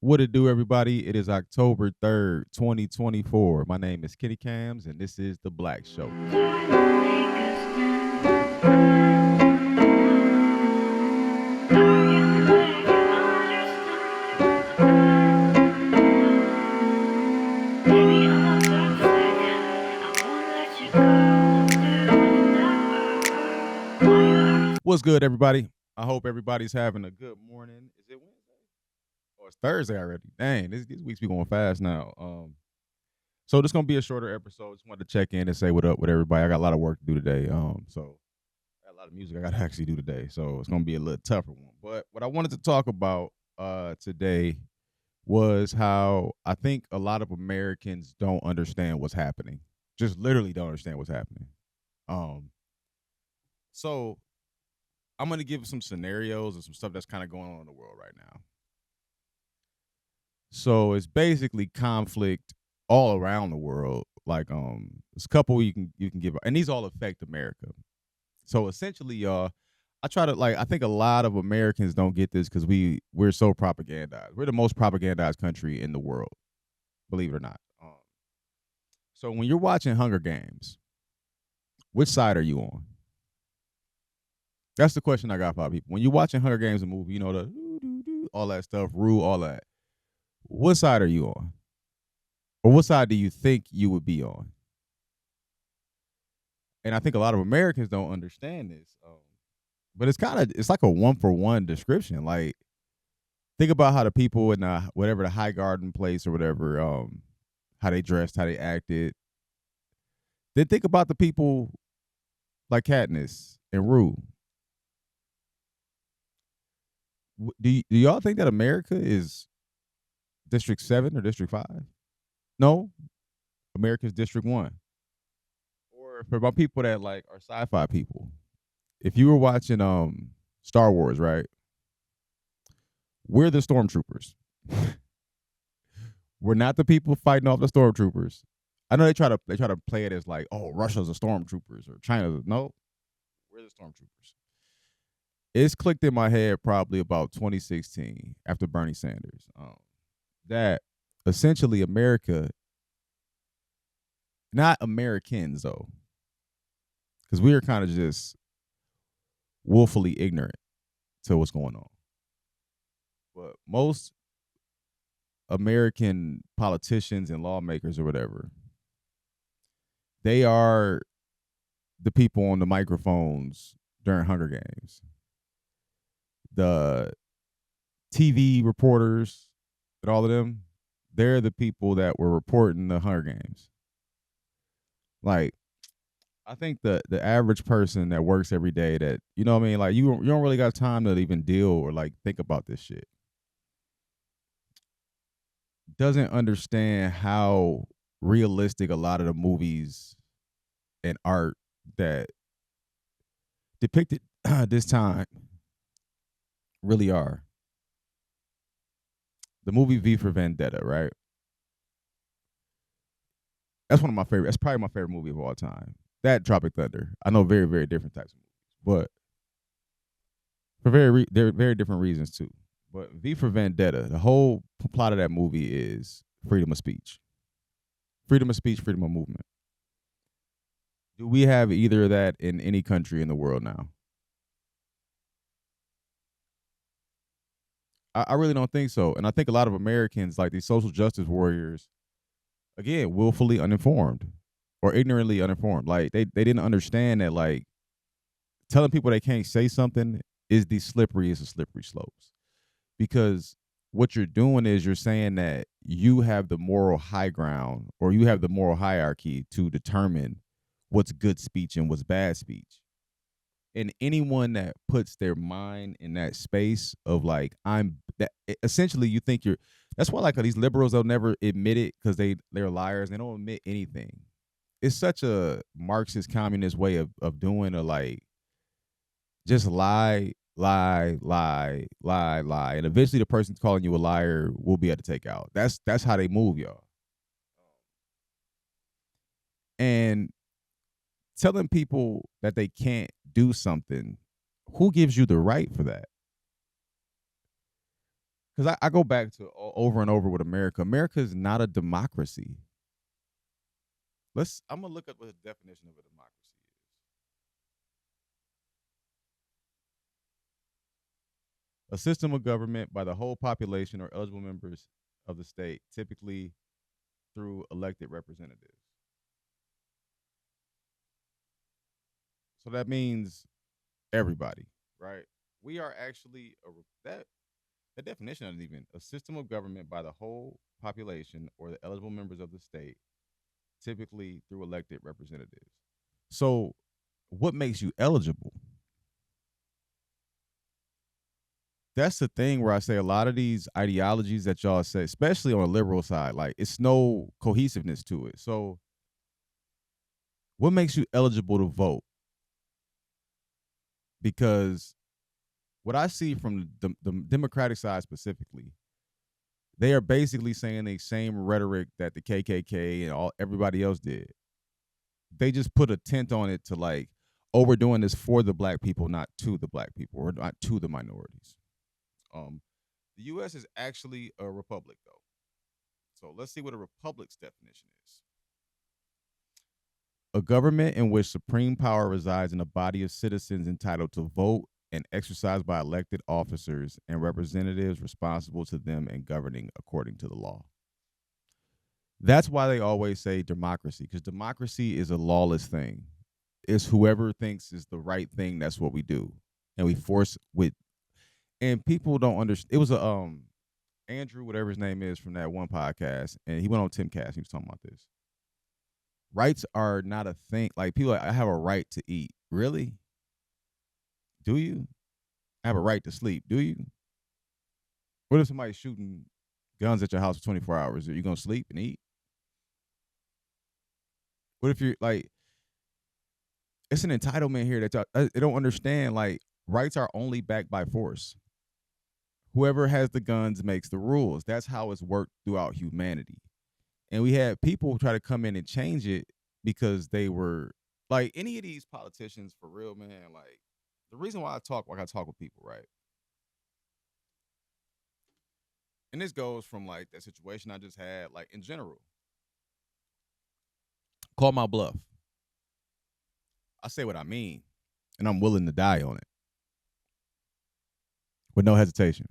What it do, everybody? It is October 3rd, 2024. My name is Kenny Kamz, and this is The Black Show. What's good, everybody? I hope everybody's having a good morning. Is it Wednesday? Oh, it's Thursday already. Dang, this week's be going fast now. So this gonna be a shorter episode. Just wanted to check in and say what up with everybody. I got a lot of work to do today. So I got a lot of music I gotta actually do today. So it's gonna be a little tougher one. But what I wanted to talk about today was how I think a lot of Americans don't understand what's happening. Just literally don't understand what's happening. Um, so I'm gonna give some scenarios and some stuff that's kind of going on in the world right now. So it's basically conflict all around the world. Like there's a couple you can give, and these all affect America. So essentially, y'all, I think a lot of Americans don't get this because we're so propagandized. We're the most propagandized country in the world, believe it or not. So when you're watching Hunger Games, which side are you on? That's the question I got for people. When you're watching Hunger Games, a movie, you know all that stuff, rule, all that. What side are you on, or what side do you think you would be on? And I think a lot of Americans don't understand this. But it's like a one for one description. Like think about how the people in whatever the High Garden place or whatever, how they dressed, how they acted. Then think about the people like Katniss and Rue. Do y'all think that America is District 7 or District 5? No, America's District 1. Or for my people that like are sci-fi people, if you were watching Star Wars, right? We're the stormtroopers. We're not the people fighting off the stormtroopers. I know they try to play it as like, oh, Russia's the stormtroopers or China's. No, we're the stormtroopers. It's clicked in my head probably about 2016 after Bernie Sanders. That essentially America, not Americans though, because we are kind of just woefully ignorant to what's going on. But most American politicians and lawmakers or whatever, they are the people on the microphones during Hunger Games. The TV reporters and all of them, they're the people that were reporting the Hunger Games. Like, I think the average person that works every day that, you know what I mean, like you don't really got time to even deal or like think about this shit. Doesn't understand how realistic a lot of the movies and art that depicted this time really are. The movie V for Vendetta, right? That's one of my favorite. That's probably my favorite movie of all time. That Tropic Thunder. I know very very different types of movies, but for they're very different reasons too. But V for Vendetta, the whole plot of that movie is freedom of speech, freedom of speech, freedom of movement. Do we have either of that in any country in the world now? I really don't think so. And I think a lot of Americans, like these social justice warriors, again, willfully uninformed or ignorantly uninformed. Like they didn't understand that like telling people they can't say something is the slippery slopes. Because what you're doing is you're saying that you have the moral high ground or you have the moral hierarchy to determine what's good speech and what's bad speech. And anyone that puts their mind in that space of like I'm that essentially you think you're that's why like these liberals they'll never admit it because they're liars. They don't admit anything. It's such a Marxist communist way of doing a like just lie, and eventually the person calling you a liar will be able to take out. That's how they move, y'all. And telling people that they can't do something, who gives you the right for that? because I go back to over and over with America. America is not a democracy. I'm gonna look up what the definition of a democracy is. A system of government by the whole population or eligible members of the state, typically through elected representatives. So that means everybody, right? We are actually that the definition isn't even a system of government by the whole population or the eligible members of the state, typically through elected representatives. So, what makes you eligible? That's the thing where I say a lot of these ideologies that y'all say, especially on the liberal side, like it's no cohesiveness to it. So, what makes you eligible to vote? Because what I see from the Democratic side specifically, they are basically saying the same rhetoric that the KKK and everybody else did. They just put a tint on it to like, oh, we're doing this for the black people, not to the black people, or not to the minorities. The U.S. is actually a republic, though. So let's see what a republic's definition is. A government in which supreme power resides in a body of citizens entitled to vote and exercised by elected officers and representatives responsible to them and governing according to the law. That's why they always say democracy, because democracy is a lawless thing. It's whoever thinks is the right thing, that's what we do. And we force with, and people don't understand. It was a Andrew, whatever his name is, from that one podcast, and he went on Timcast. He was talking about this. Rights are not a thing. Like people, I have a right to eat. Really? Do you? I have a right to sleep. Do you? What if somebody's shooting guns at your house for 24 hours? Are you gonna sleep and eat? What if you're like? It's an entitlement here that they don't understand. Like rights are only backed by force. Whoever has the guns makes the rules. That's how it's worked throughout humanity. And we had people try to come in and change it because they were like any of these politicians for real, man. Like the reason why I talk like I talk with people, right? And this goes from like that situation I just had, like in general. Call my bluff. I say what I mean, and I'm willing to die on it with no hesitation.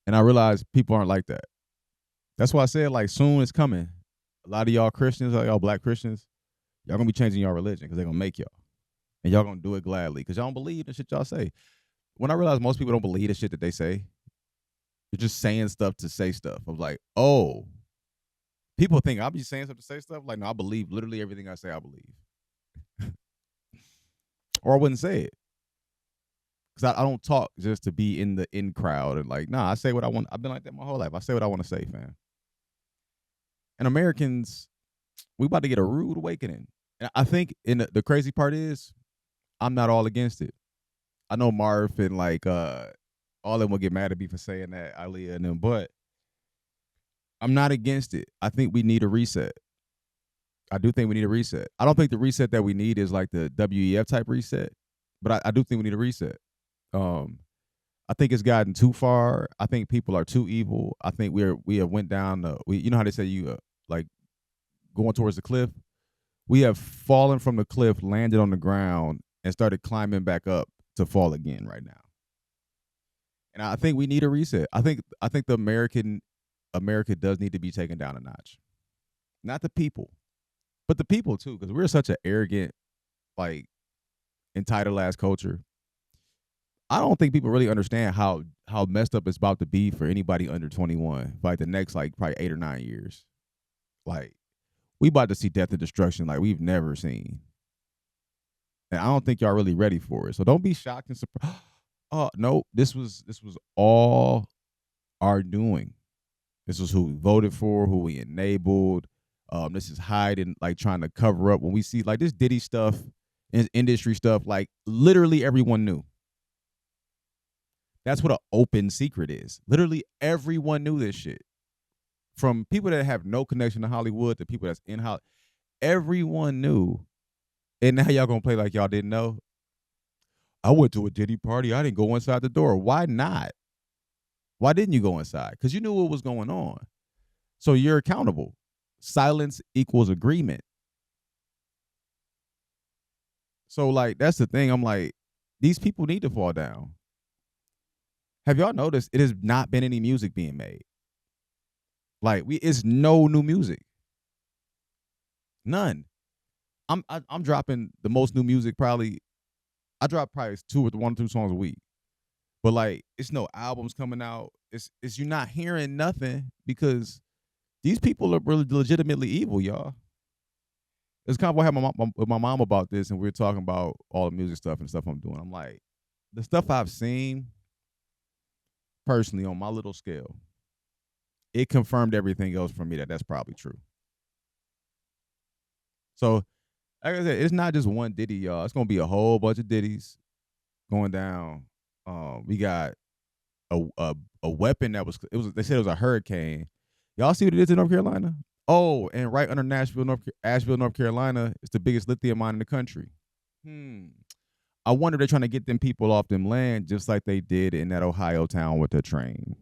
And I realize people aren't like that. That's why I said like soon it's coming. A lot of y'all Christians, like y'all black Christians, y'all gonna be changing y'all religion because they're gonna make y'all. And y'all gonna do it gladly because y'all don't believe the shit y'all say. When I realize most people don't believe the shit that they say, they're just saying stuff to say stuff. I'm like, oh, people think I'll be saying stuff to say stuff. Like, no, I believe literally everything I say I believe. Or I wouldn't say it. Because I don't talk just to be in the in crowd and like, nah, I say what I want. I've been like that my whole life. I say what I want to say, fam. And Americans, we about to get a rude awakening. And I think the crazy part is, I'm not all against it. I know Marv and like all of them will get mad at me for saying that, Aaliyah and them, but I'm not against it. I think we need a reset. I do think we need a reset. I don't think the reset that we need is like the WEF type reset, but I do think we need a reset. I think it's gotten too far. I think people are too evil. I think we have went down. You know how they say you like going towards the cliff. We have fallen from the cliff, landed on the ground, and started climbing back up to fall again right now. And I think we need a reset. I think the America does need to be taken down a notch. Not the people, but the people too, because we're such an arrogant, like entitled ass culture. I don't think people really understand how messed up it's about to be for anybody under 21 for like the next like probably 8 or 9 years. Like we about to see death and destruction like we've never seen. And I don't think y'all really ready for it. So don't be shocked and surprised. Oh no, this was all our doing. This was who we voted for, who we enabled. This is hiding, like trying to cover up when we see like this Diddy stuff, industry stuff, like literally everyone knew. That's what an open secret is. Literally everyone knew this shit. From people that have no connection to Hollywood to people that's in Hollywood. Everyone knew. And now y'all gonna play like y'all didn't know? I went to a Diddy party. I didn't go inside the door. Why not? Why didn't you go inside? Because you knew what was going on. So you're accountable. Silence equals agreement. So like that's the thing. I'm like, these people need to fall down. Have y'all noticed it has not been any music being made? Like it's no new music. None. I'm dropping the most new music probably. I drop probably one or two songs a week. But like it's no albums coming out. It's you're not hearing nothing because these people are really legitimately evil, y'all. It's kind of what I had with my mom about this, and we were talking about all the music stuff and stuff I'm doing. I'm like, the stuff I've seen personally on my little scale, it confirmed everything else for me that's probably true. So, like I said, it's not just one ditty, y'all. It's gonna be a whole bunch of ditties going down. We got a weapon that was they said it was a hurricane. Y'all see what it is in North Carolina? Oh, and right under Asheville, North Carolina, it's the biggest lithium mine in the country. I wonder if they're trying to get them people off them land just like they did in that Ohio town with the train.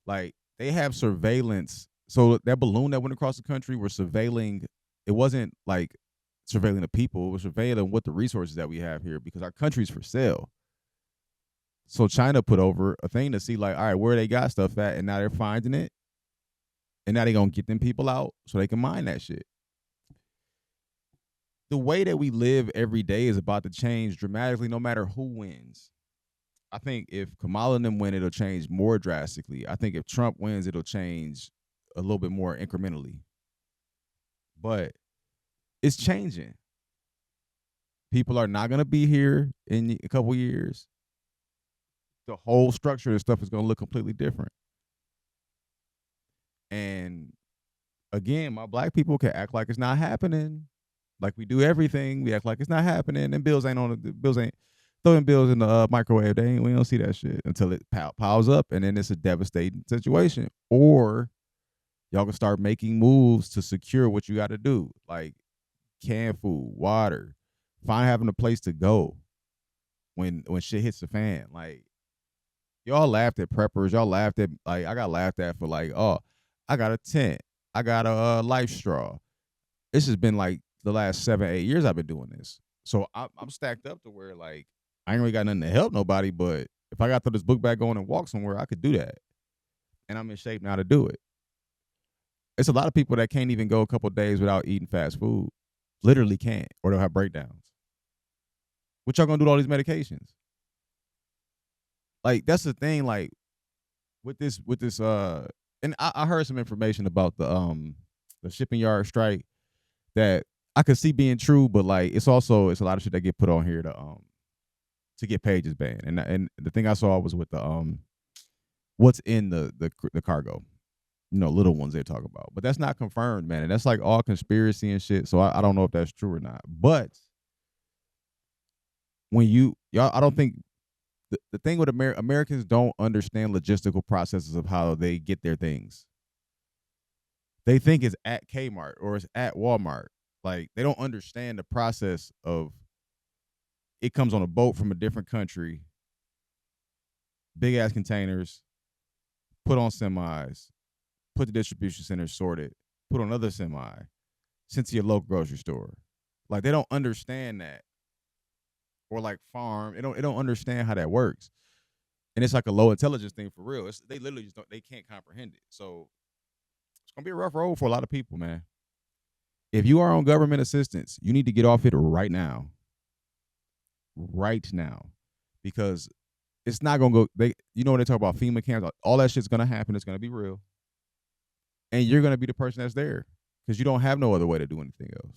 Like they have surveillance. So that balloon that went across the country were surveilling. It wasn't like surveilling the people. It was surveilling what the resources that we have here because our country's for sale. So China put over a thing to see like, all right, where they got stuff at, and now they're finding it. And now they're going to get them people out so they can mine that shit. The way that we live every day is about to change dramatically no matter who wins. I think if Kamala and them win, it'll change more drastically. I think if Trump wins, it'll change a little bit more incrementally. But it's changing. People are not going to be here in a couple years. The whole structure of stuff is going to look completely different. And again, my black people can act like it's not happening. Like we do everything, we act like it's not happening. And bills ain't throwing bills in the microwave. We don't see that shit until it piles up, and then it's a devastating situation. Or y'all can start making moves to secure what you got to do, like canned food, water, having a place to go when shit hits the fan. Like y'all laughed at preppers, y'all laughed at like I got laughed at for like, oh, I got a tent, I got a life straw. This has been like the last 7-8 years I've been doing this, so I'm stacked up to where like I ain't really got nothing to help nobody. But if I got to throw this book back on and walk somewhere, I could do that, and I'm in shape now to do it. It's a lot of people that can't even go a couple of days without eating fast food, literally can't, or they'll have breakdowns. What y'all gonna do with all these medications? Like that's the thing. Like with this, and I heard some information about the shipping yard strike that I could see being true, but like it's a lot of shit that get put on here to get pages banned. And the thing I saw was with the what's in the cargo, little ones they talk about, but that's not confirmed, man. And that's like all conspiracy and shit. So I don't know if that's true or not. But when y'all, I don't think the thing with Americans don't understand logistical processes of how they get their things. They think it's at Kmart or it's at Walmart. Like they don't understand the process of it comes on a boat from a different country, big ass containers, put on semis, put the distribution center sorted, put on another semi, sent to your local grocery store. Like they don't understand that. Or like farm. They don't understand how that works. And it's like a low intelligence thing for real. They literally just they can't comprehend it. So it's gonna be a rough road for a lot of people, man. If you are on government assistance, you need to get off it right now. Right now. Because it's not gonna go. When they talk about FEMA camps, all that shit's gonna happen. It's gonna be real. And you're gonna be the person that's there. Because you don't have no other way to do anything else.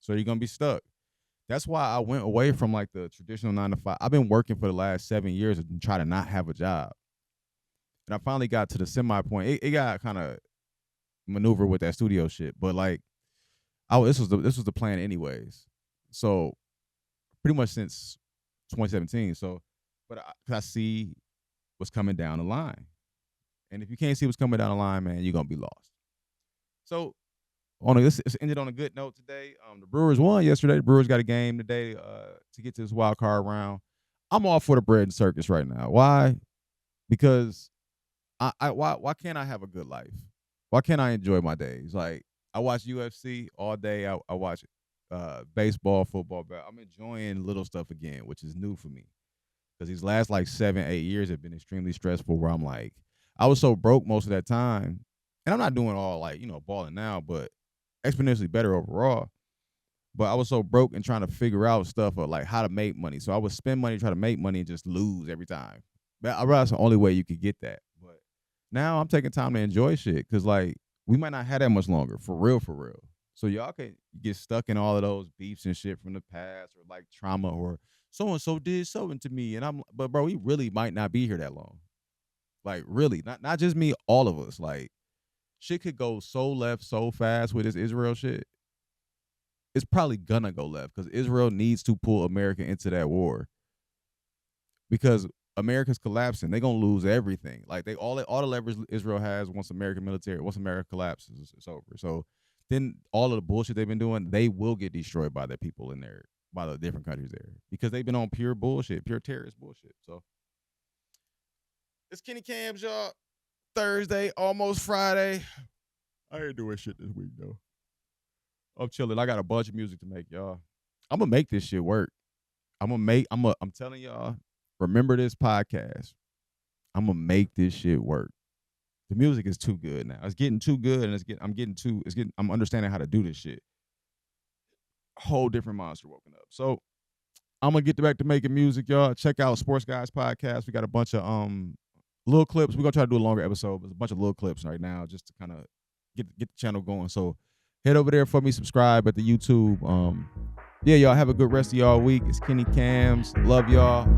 So you're gonna be stuck. That's why I went away from like the traditional 9 to 5. I've been working for the last 7 years and try to not have a job. And I finally got to the semi point. It got kind of maneuver with that studio shit, but like, this was the plan anyways. So pretty much since 2017. So, but I see what's coming down the line, and if you can't see what's coming down the line, man, you're gonna be lost. So. This ended on a good note today. The Brewers won yesterday. The Brewers got a game today to get to this wild card round. I'm all for the bread and circus right now. Why? because why can't I have a good life? Why can't I enjoy my days? Like I watch UFC all day. I watch baseball, football. But I'm enjoying little stuff again, which is new for me because these last like 7-8 years have been extremely stressful. Where I'm like, I was so broke most of that time, and I'm not doing all like balling now, but exponentially better overall. But I was so broke and trying to figure out stuff of like how to make money. So I would spend money, try to make money, and just lose every time. But I realized the only way you could get that. But now I'm taking time to enjoy shit because like we might not have that much longer, for real, for real. So y'all can get stuck in all of those beefs and shit from the past or like trauma or so and so did something to me. And but bro, we really might not be here that long. Like really, not just me, all of us. Like shit could go so left so fast with this Israel shit. It's probably gonna go left because Israel needs to pull America into that war because America's collapsing. They're gonna lose everything. Like all the leverage Israel has once America collapses, it's over. So then all of the bullshit they've been doing, they will get destroyed by their people in there, by the different countries there because they've been on pure bullshit, pure terrorist bullshit. So it's Kenny Kamz, y'all. Thursday, almost Friday. I ain't doing shit this week though. I'm chilling. I got a bunch of music to make, y'all. I'm gonna make this shit work. I'm telling y'all, remember this podcast. I'm gonna make this shit work. The music is too good now. It's getting too good, and I'm understanding how to do this shit. Whole different monster woken up. So I'm gonna get back to making music, y'all. Check out Sports Guys Podcast. We got a bunch of little clips. We're gonna try to do a longer episode, but a bunch of little clips right now just to kind of get the channel going. So head over there for me, subscribe at the YouTube. Yeah, y'all have a good rest of y'all week. It's Kenny Kamz. Love y'all.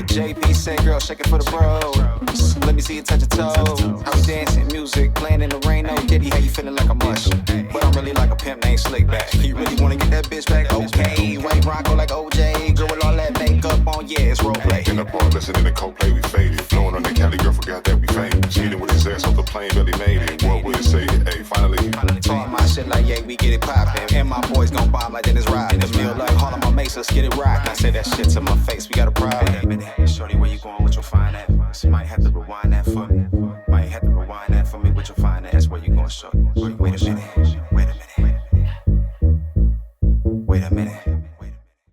JP say, girl, shake it for the bros. Let me see you touch your toes. How we dancing, music, playing in the rain. No Diddy, how you feeling like a mush? But I'm really like a pimp named Slickback. You really wanna get that bitch back? Okay. White Bronco like OJ. Girl with all that makeup on, yeah, it's roleplay. In the bar, listening to Coldplay, we faded. Flowing on the Cali, girl, forgot that we famous. Cheating with his ass off the plane, barely made it. What would it say? Hey, finally. Talk my shit like, yeah, we get it poppin'. And my boys gon' bomb like Dennis Rodman. The meal like Harlem, my mates, let's get it rockin'. I say that shit to my face, we got a problem. Shorty, where you going with your fine ass? Might have to rewind that for me.